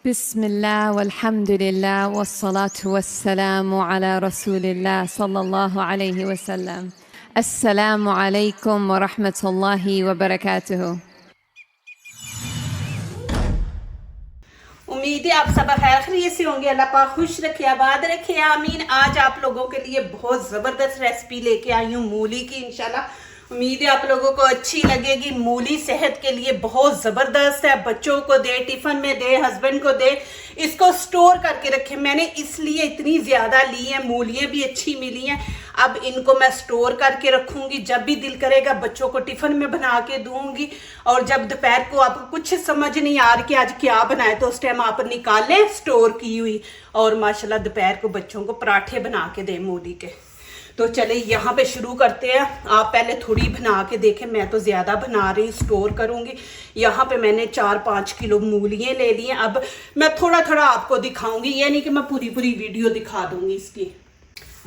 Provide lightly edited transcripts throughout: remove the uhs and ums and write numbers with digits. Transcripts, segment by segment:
बिस्मिल्लाह वल्हम्दुलिल्लाह वस्सलातु वस्सलामु अला रसूलिल्लाह सल्लल्लाहु अलैहि वसल्लम। अस्सलामु अलैकुम व रहमतुल्लाहि व बरकातुहू। उम्मीद है आप सब खैर खैरियत से होंगे। अल्लाह पाक खुश रखे, आबाद रखे, आमीन। आज आप लोगों के लिए बहुत ज़बरदस्त रेसिपी लेके आई हूँ मूली की। इंशाल्लाह उम्मीद है आप लोगों को अच्छी लगेगी। मूली सेहत के लिए बहुत ज़बरदस्त है। बच्चों को दे, टिफ़िन में दे, हस्बैंड को दे, इसको स्टोर करके रखे। मैंने इसलिए इतनी ज़्यादा ली है, मूलियाँ भी अच्छी मिली हैं। अब इनको मैं स्टोर करके रखूँगी, जब भी दिल करेगा बच्चों को टिफ़िन में बना के दूँगी। और जब दोपहर को आपको कुछ समझ नहीं आ रही कि आज क्या बनाए, तो उस टाइम आप निकालें स्टोर की हुई, और माशाल्लाह दोपहर को बच्चों को पराठे बना के दें मूली के। तो चले यहाँ पे शुरू करते हैं। आप पहले थोड़ी बना के देखें, मैं तो ज़्यादा बना रही, स्टोर करूँगी। यहाँ पे मैंने 4-5 किलो मूलियाँ ले ली हैं। अब मैं थोड़ा थोड़ा आपको दिखाऊंगी, ये नहीं कि मैं पूरी पूरी वीडियो दिखा दूँगी इसकी।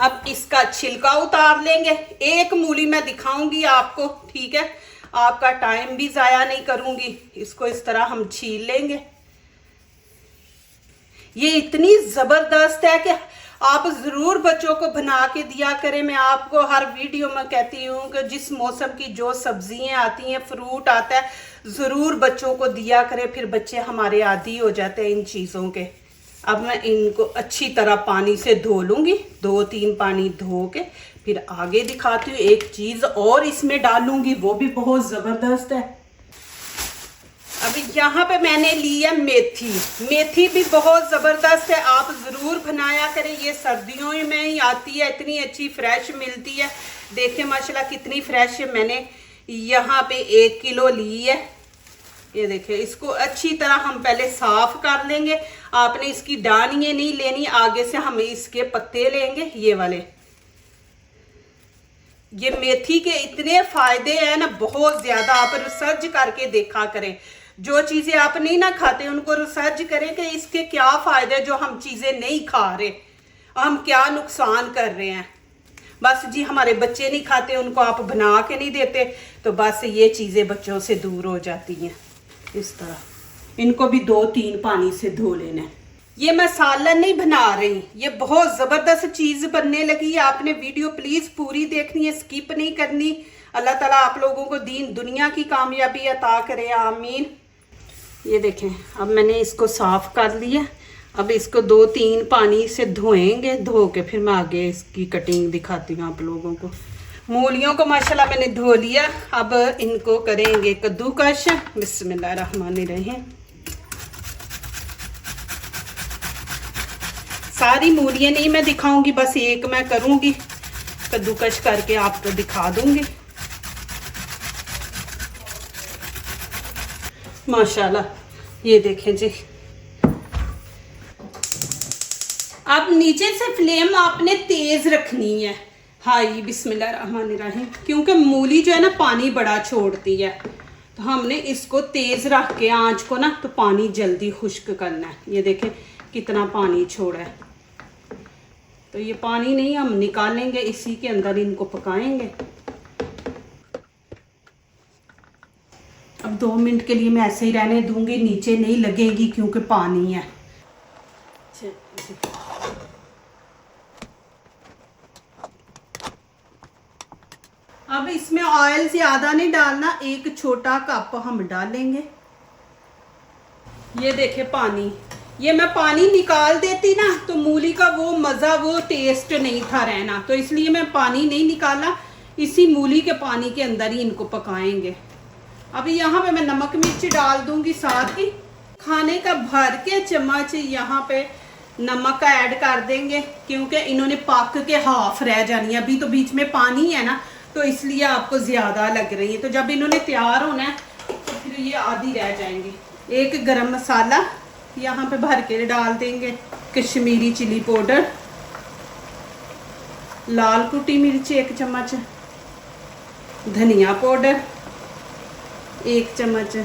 अब इसका छिलका उतार लेंगे। एक मूली मैं दिखाऊंगी आपको, ठीक है? आपका टाइम भी ज़ाया नहीं करूँगी। इसको इस तरह हम छील लेंगे। ये इतनी ज़बरदस्त है कि आप ज़रूर बच्चों को बना के दिया करें। मैं आपको हर वीडियो में कहती हूँ कि जिस मौसम की जो सब्जियाँ आती हैं, फ्रूट आता है, ज़रूर बच्चों को दिया करें। फिर बच्चे हमारे आदी हो जाते हैं इन चीज़ों के। अब मैं इनको अच्छी तरह पानी से धो लूँगी, 2-3 पानी धो के फिर आगे दिखाती हूँ। एक चीज़ और इसमें डालूँगी, वो भी बहुत ज़बरदस्त है। अभी यहाँ पे मैंने ली है मेथी। मेथी भी बहुत ज़बरदस्त है, आप ज़रूर बनाया करें। ये सर्दियों में ही आती है, इतनी अच्छी फ्रेश मिलती है। देखें माशाल्लाह कितनी फ्रेश है। मैंने यहाँ पे 1 किलो ली है। ये देखिए, इसको अच्छी तरह हम पहले साफ कर लेंगे। आपने इसकी डानियाँ नहीं लेनी, आगे से हम इसके पत्ते लेंगे, ये वाले। ये मेथी के इतने फायदे हैं ना, बहुत ज़्यादा। आप रिसर्च करके देखा करें। जो चीज़ें आप नहीं ना खाते उनको रिसर्च करें कि इसके क्या फ़ायदे, जो हम चीज़ें नहीं खा रहे, हम क्या नुकसान कर रहे हैं। बस जी, हमारे बच्चे नहीं खाते, उनको आप बना के नहीं देते, तो बस ये चीज़ें बच्चों से दूर हो जाती हैं। इस तरह इनको भी 2-3 पानी से धो लेना है। ये मैं सालन नहीं बना रही, ये बहुत ज़बरदस्त चीज़ बनने लगी है। आपने वीडियो प्लीज़ पूरी देखनी है, स्किप नहीं करनी। अल्लाह ताला आप लोगों को दीन दुनिया की कामयाबी अता करे, आमीन। ये देखें, अब मैंने इसको साफ़ कर लिया। अब इसको 2-3 पानी से धोएंगे, धो के फिर मैं आगे इसकी कटिंग दिखाती हूँ आप लोगों को। मूलियों को माशाल्लाह मैंने धो लिया। अब इनको करेंगे कद्दूकश। बिस्मिल्लाहिर्रहमानिर्रहीम। सारी मूलियाँ नहीं मैं दिखाऊंगी, बस एक मैं करूँगी, कद्दूकश करके आपको दिखा दूँगी। माशाल्लाह ये देखें जी। अब नीचे से फ्लेम आपने तेज रखनी है, हाई। बिस्मिल्लाहिर्रहमानिर्रहीम। क्योंकि मूली जो है ना पानी बड़ा छोड़ती है, तो हमने इसको तेज रख के आंच को ना, तो पानी जल्दी खुश्क करना है। ये देखें कितना पानी छोड़ा है। तो ये पानी नहीं हम निकालेंगे, इसी के अंदर इनको पकाएंगे। अब 2 मिनट के लिए मैं ऐसे ही रहने दूंगी, नीचे नहीं लगेगी क्योंकि पानी है। अब इसमें ऑयल ज़्यादा नहीं डालना, 1 छोटा कप हम डालेंगे। ये देखे पानी, ये मैं पानी निकाल देती ना तो मूली का वो मज़ा, वो टेस्ट नहीं था रहना, तो इसलिए मैं पानी नहीं निकाला। इसी मूली के पानी के अंदर ही इनको पकाएंगे। अभी यहाँ पे मैं नमक मिर्च डाल दूंगी, साथ ही खाने का भर के चम्मच यहाँ पे नमक का ऐड कर देंगे, क्योंकि इन्होंने पक के हाफ रह जानी है। अभी तो बीच में पानी है ना, तो इसलिए आपको ज़्यादा लग रही है। तो जब इन्होंने तैयार होना है तो फिर ये आधी रह जाएंगी। 1 गरम मसाला यहाँ पे भर के डाल देंगे, कश्मीरी चिली पाउडर, लाल कुटी मिर्च 1 चम्मच, धनिया पाउडर 1 चम्मच,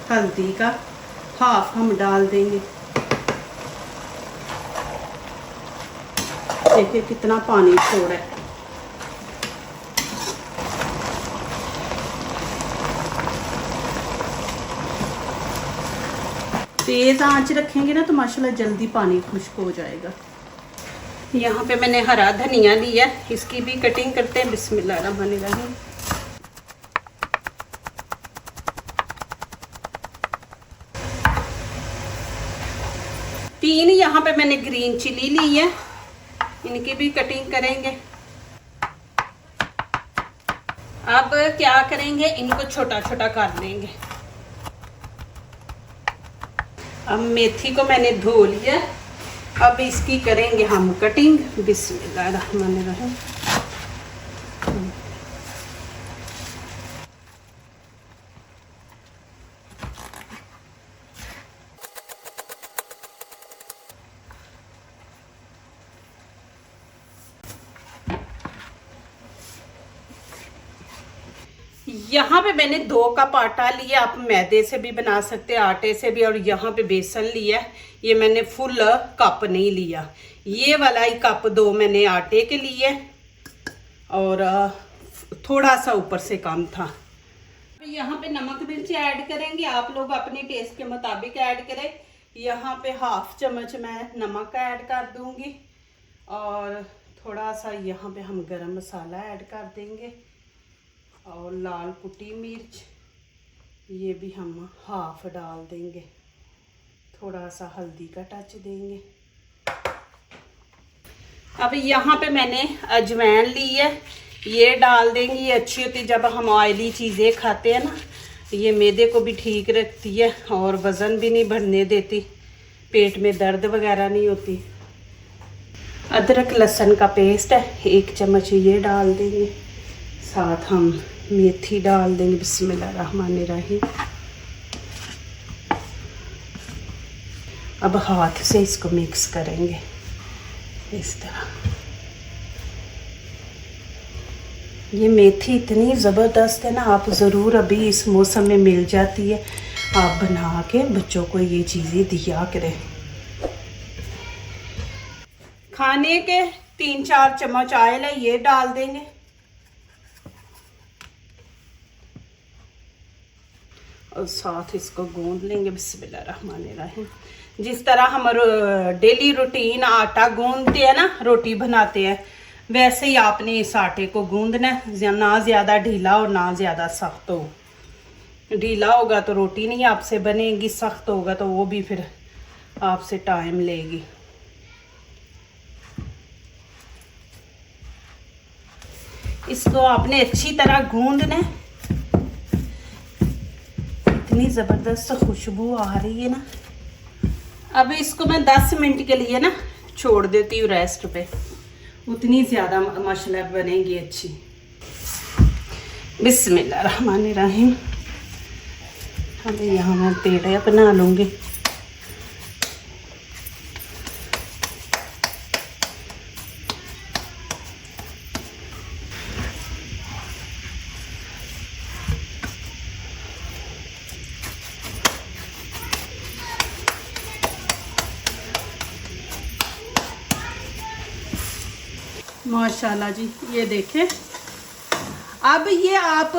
हल्दी का हाफ हम डाल देंगे। देखिए कितना पानी छोड़ा है। तेज़ आंच रखेंगे ना तो माशाल्लाह जल्दी पानी खुश्क हो जाएगा। यहाँ पे मैंने हरा धनिया लिया, इसकी भी कटिंग करते हैं। बिस्मिल्लाहिर्रहमानिर्रहीम। तीन यहाँ पे मैंने ग्रीन चिली ली है, इनकी भी कटिंग करेंगे। अब क्या करेंगे, इनको छोटा छोटा कर लेंगे। अब मेथी को मैंने धो लिया, अब इसकी करेंगे हम कटिंग। बिस्मिल्लाहिर्रहमानिर्रहीम। यहाँ पे मैंने 2 कप आटा लिया, आप मैदे से भी बना सकते हैं, आटे से भी। और यहाँ पे बेसन लिया, ये मैंने फुल कप नहीं लिया, ये वाला ही कप 2 मैंने आटे के लिए, और थोड़ा सा ऊपर से कम था। यहाँ पे नमक मिर्ची ऐड करेंगे, आप लोग अपने टेस्ट के मुताबिक ऐड करें। यहाँ पे 1/2 चम्मच मैं नमक ऐड कर दूंगी, और थोड़ा सा यहाँ पे हम गरम मसाला ऐड कर देंगे, और लाल कुटी मिर्च ये भी हम 1/2 डाल देंगे। थोड़ा सा हल्दी का टच देंगे। अब यहाँ पे मैंने अजवाइन ली है, ये डाल देंगे। ये अच्छी होती जब हम ऑयली चीज़ें खाते हैं ना, ये मैदे को भी ठीक रखती है और वज़न भी नहीं बढ़ने देती, पेट में दर्द वगैरह नहीं होती। अदरक लहसुन का पेस्ट है, 1 चम्मच ये डाल देंगे। साथ हम मेथी डाल देंगे। बिस्मिल्लाहिर्रहमानिर्रहीम। अब हाथ से इसको मिक्स करेंगे इस तरह। ये मेथी इतनी ज़बरदस्त है ना, आप ज़रूर, अभी इस मौसम में मिल जाती है, आप बना के बच्चों को ये चीज़ें दिया करें। खाने के 3-4 चम्मच ऑयल है, ये डाल देंगे। और साथ इसको गूंद लेंगे। बिस्मिल्लाहिर्रहमानिर्रहीम। जिस तरह हम डेली रूटीन आटा गूंदते हैं ना, रोटी बनाते हैं, वैसे ही आपने इस आटे को गूंदना है, ना ज़्यादा ढीला और ना ज़्यादा सख्त हो। ढीला होगा तो रोटी नहीं आपसे बनेगी, सख्त होगा तो वो भी फिर आपसे टाइम लेगी। इसको आपने अच्छी तरह गूंदना है। इतनी ज़बरदस्त खुशबू आ रही है ना। अब इसको मैं 10 मिनट के लिए ना छोड़ देती हूँ रेस्ट पे, उतनी ज़्यादा माशाल्लाह बनेगी अच्छी। बिस्मिल्लाहिर्रहमानिर्रहीम। अब यहाँ मैं पेड़े बना लूँगी। माशाल्लाह जी, ये देखें। अब ये आप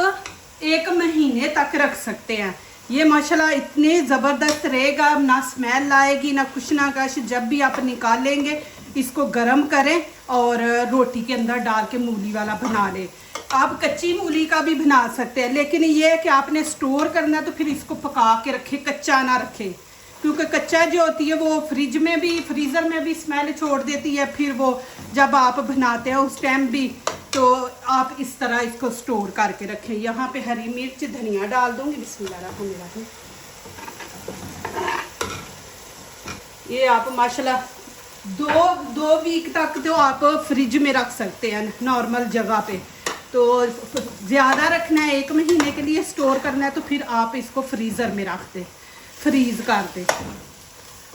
1 महीने तक रख सकते हैं। ये माशाल्लाह इतने ज़बरदस्त रहेगा, ना स्मेल आएगी ना कुछ ना कुछ। जब भी आप निकालेंगे इसको गरम करें और रोटी के अंदर डाल के मूली वाला बना लें। आप कच्ची मूली का भी बना सकते हैं, लेकिन ये है कि आपने स्टोर करना है तो फिर इसको पका के रखें, कच्चा ना रखें, क्योंकि कच्चा जो होती है वो फ्रिज में भी, फ्रीज़र में भी स्मेल छोड़ देती है। फिर वो जब आप बनाते हैं उस टाइम भी, तो आप इस तरह इसको स्टोर करके रखें। यहाँ पे हरी मिर्च धनिया डाल दूँगी। बिस्मिल्लाहिर्रहमानिर्रहीम। ये आप माशाल्लाह 2 वीक तक तो आप फ्रिज में रख सकते हैं नॉर्मल जगह पे। तो ज़्यादा रखना है, 1 महीने के लिए स्टोर करना है, तो फिर आप इसको फ्रीज़र में रख दें, फ्रीज़ कर दे।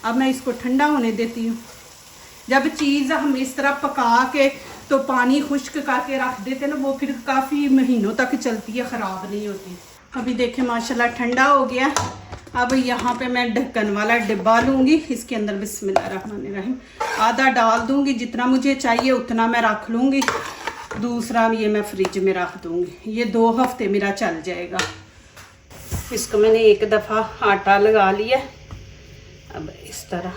अब मैं इसको ठंडा होने देती हूँ। जब चीज़ हम इस तरह पका के तो पानी खुश्क करके रख देते ना, वो फिर काफ़ी महीनों तक चलती है, ख़राब नहीं होती। अभी देखें माशाल्लाह ठंडा हो गया। अब यहाँ पे मैं ढक्कन वाला डिब्बा लूँगी, इसके अंदर बिस्मिल्लाहिर्रहमानिर्रहीम आधा डाल दूँगी, जितना मुझे चाहिए उतना मैं रख लूँगी। दूसरा ये मैं फ्रिज में रख दूँगी, ये 2 हफ्ते मेरा चल जाएगा। इसको मैंने 1 दफ़ा आटा लगा लिया, अब इस तरह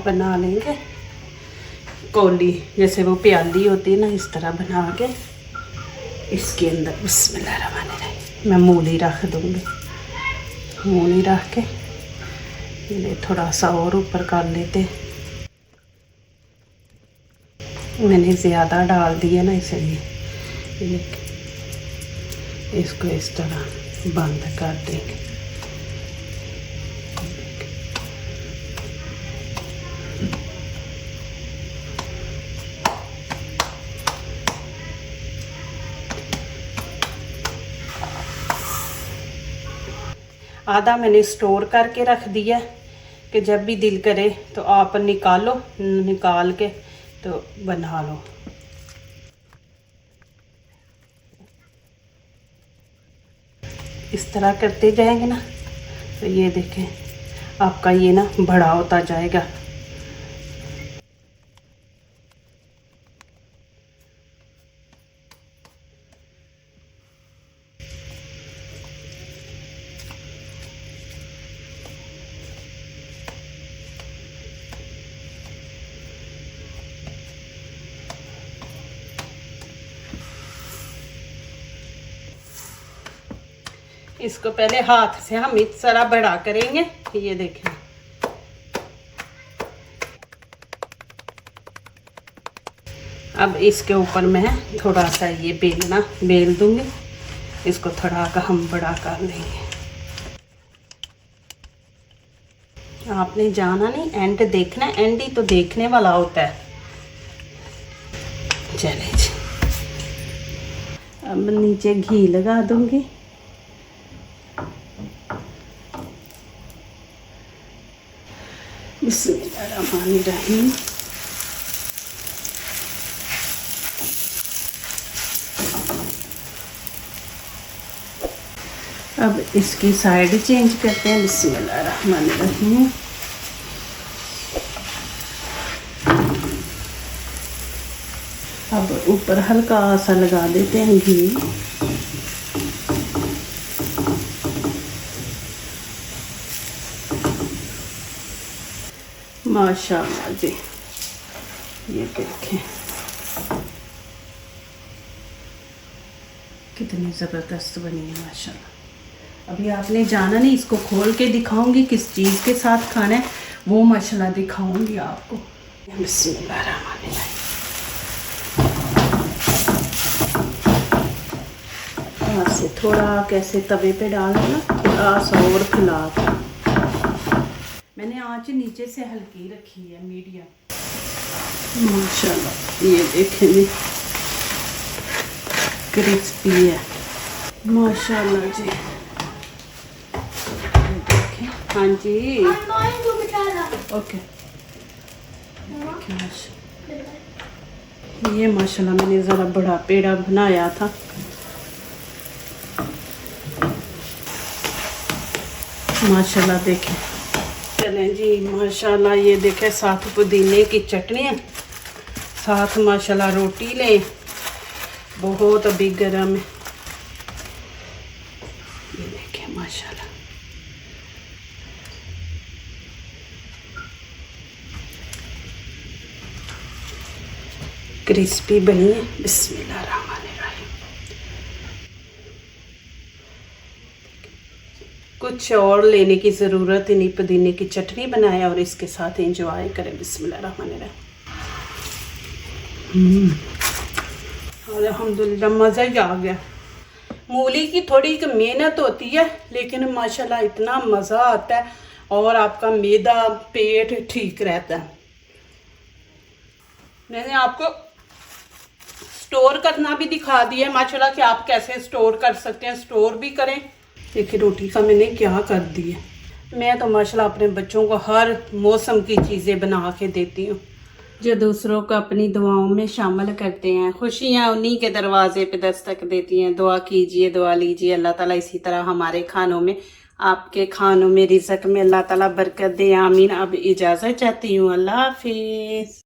बना लेंगे कोली, जैसे वो प्याली होती है ना, इस तरह बना के इसके अंदर बिस्मिल्लाहिर्रहमानिर्रहीम मैं मूली रख दूँगी। मूली रख के ये थोड़ा सा और ऊपर कर लेते। मैंने ज़्यादा डाल दिया ना, इसलिए इसको इस तरह बंद कर देंगे। आधा मैंने स्टोर करके रख दिया कि जब भी दिल करे तो आप निकाल के तो बना लो। इस तरह करते जाएंगे ना तो ये देखें आपका ये ना बड़ा होता जाएगा। इसको पहले हाथ से हम इस तरह बड़ा करेंगे। ये देखें अब इसके ऊपर मैं थोड़ा सा ये बेल दूंगी। इसको थोड़ा का हम बड़ा कर लेंगे। आपने जाना नहीं, एंड देखना, एंड ही तो देखने वाला होता है। चले जी, अब नीचे घी लगा दूंगी। बिस्मिल्लाहिर्रहमानिर्रहीम। अब इसकी साइड चेंज करते हैं। बिस्मिल्लाहिर्रहमानिर्रहीम। अब ऊपर हल्का सा लगा देते हैं घी। माशाल्लाह जी, ये देखें कितनी ज़बरदस्त बनी है माशाल्लाह। अभी आपने जाना नहीं, इसको खोल के दिखाऊंगी किस चीज़ के साथ खाना है, वो माशाल्लाह दिखाऊंगी आपको। बिस्मिल्लाहिर्रहमानिर्रहीम। से थोड़ा कैसे तवे पे डालना ना, थोड़ा सा और फैला के। मैंने आँच नीचे से हल्की रखी है, मीडियम। माशाल्लाह ये देखें जी, क्रिस्पी है माशाल्लाह जी। देखें, हाँ जी ओके। ये माशाल्लाह मैंने ज़रा बड़ा पेड़ा बनाया था। माशाल्लाह देखें, चलें जी माशाल्लाह। ये देखें साथ पुदीने की चटनी है, साथ माशाल्लाह रोटी लें, बहुत अभी गर्म है। ये देखें माशाल्लाह, क्रिस्पी बनी है। बिस्मिल्लाहिर्रहमानिर्रहीम। कुछ और लेने की ज़रूरत ही नहीं, पुदीने की चटनी बनाया और इसके साथ एंजॉय करें। बिस्मिल्लाहिर्रहमानिर्रहीम। अल्हम्दुलिल्लाह मज़ा ही आ गया। मूली की थोड़ी मेहनत होती है, लेकिन माशाल्लाह इतना मज़ा आता है और आपका मैदा पेट ठीक रहता है। मैंने आपको स्टोर करना भी दिखा दिया है माशाल्लाह कि आप कैसे स्टोर कर सकते हैं, स्टोर भी करें। देखिए रोटी का मैंने क्या कर दिया। मैं तो माशाल्लाह अपने बच्चों को हर मौसम की चीज़ें बना के देती हूँ। जो दूसरों को अपनी दुआओं में शामिल करते हैं, खुशियाँ उन्हीं के दरवाजे पे दस्तक देती हैं। दुआ कीजिए, दुआ लीजिए, अल्लाह ताला इसी तरह हमारे खानों में, आपके खानों में, रिज़्क़ में अल्लाह ताला बरकत दे। आमीन। अब इजाज़त चाहती हूँ, अल्लाह हाफिज़।